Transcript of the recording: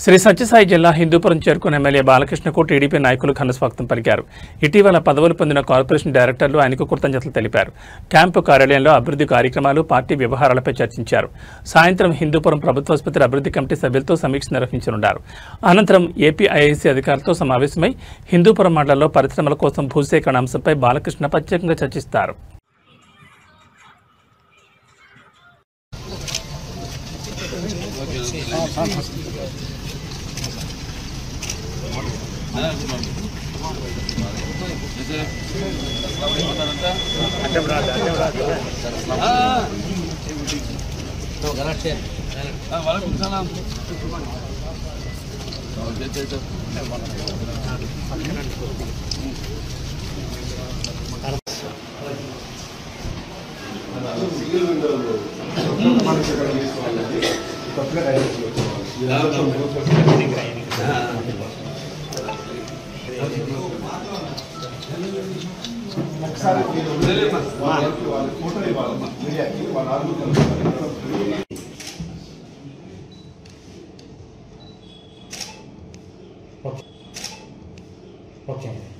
శ్రీ సత్యసాయి జిల్లా హిందూపురం చేరుకున్న MLA బాలకృష్ణకు TDP నాయకులు ఘనస్వాగతం పలికారు. ఇటీవల పదవులు పొందిన కార్పొరేషన్ డైరెక్టర్లు ఆయనకు కృతజ్ఞతలు తెలిపారు. క్యాంపు కార్యాలయంలో అభివృద్ధి కార్యక్రమాలు, పార్టీ వ్యవహారాలపై చర్చించారు. సాయంత్రం హిందూపురం ప్రభుత్వాసుపత్రి అభివృద్ధి కమిటీ సభ్యులతో సమీక్ష నిర్వహించనున్నారు. అనంతరం ఏపీఐఐసీ అధికారులతో సమావేశమై హిందూపురం మండలంలో పరిశ్రమల కోసం భూసేకరణ అంశంపై బాలకృష్ణ ప్రత్యేకంగా చర్చిస్తారు. Okay.